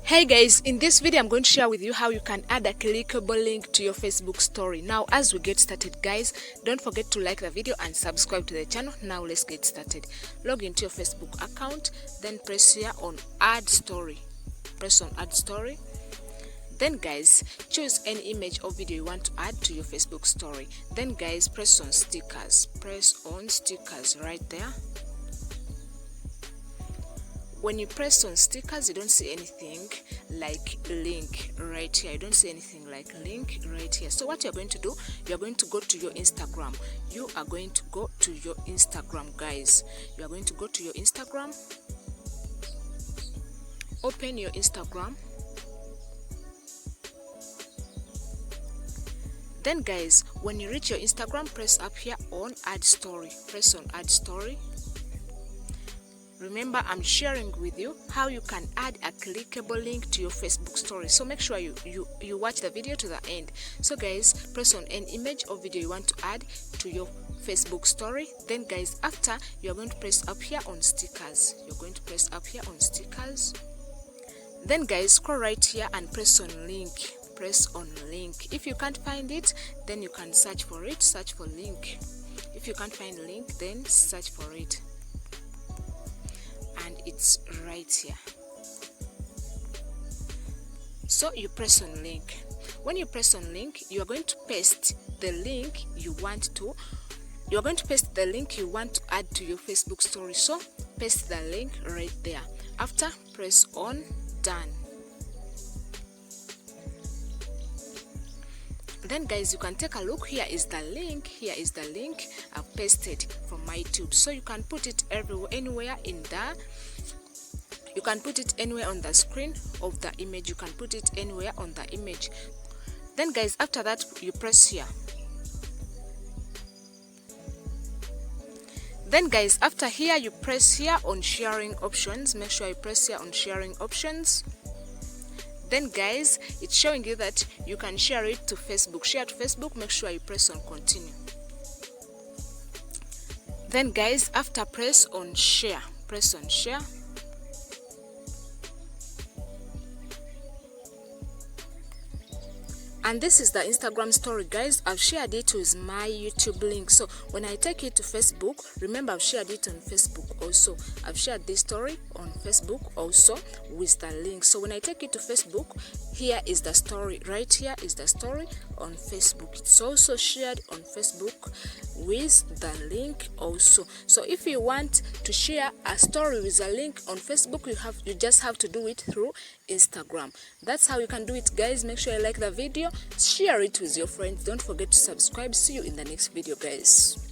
Hey guys, in this video I'm going to share with you how you can add a clickable link to your Facebook story. Now as we get started guys, don't forget to like the video and subscribe to the channel. Now let's get started. Log into your Facebook account, then press here on add story. Press on add story. Then guys, choose any image or video you want to add to your Facebook story. Then guys, press on stickers. Press on stickers right there. When you press on stickers, you don't see anything like link right here. You don't see anything like link right here. So what you're going to do, you're going to go to your Instagram. You are going to go to your Instagram, guys. You are going to go to your Instagram. Open your Instagram. Then guys, when you reach your Instagram, press up here on add story. Press on add story. Remember, I'm sharing with you how you can add a clickable link to your Facebook story. So make sure you watch the video to the end. So guys, press on an image or video you want to add to your Facebook story. Then guys, after, you're going to press up here on stickers. You're going to press up here on stickers. Then guys, scroll right here and press on link. Press on link. If you can't find it, then you can search for it. Search for link. If you can't find link, then search for it. And it's right here. So you press on link. When you press on link, you are going to paste the link you want to add to your Facebook story. So paste the link right there. After, press on done. Then guys, you can take a look. Here is the link. Here is the link I've pasted from my YouTube. So you can put it anywhere in the. You can put it anywhere on the screen of the image. You can put it anywhere on the image. Then guys, after that, you press here. Then guys, after here, you press here on sharing options. Make sure you press here on sharing options. Then guys, it's showing you that you can share it to Facebook. Share to Facebook, make sure you press on continue. Then guys, after, press on share. Press on share. And this is the Instagram story, guys. I've shared it with my YouTube link. So when I take it to Facebook, remember I've shared it on Facebook also. I've shared this story on Facebook also with the link. So when I take it to Facebook, here is the story. Right here is the story on Facebook. It's also shared on Facebook with the link also. So if you want to share a story with a link on Facebook, you just have to do it through Instagram. That's how you can do it, guys. Make sure you like the video, share it with your friends. Don't forget to subscribe. See you in the next video, guys.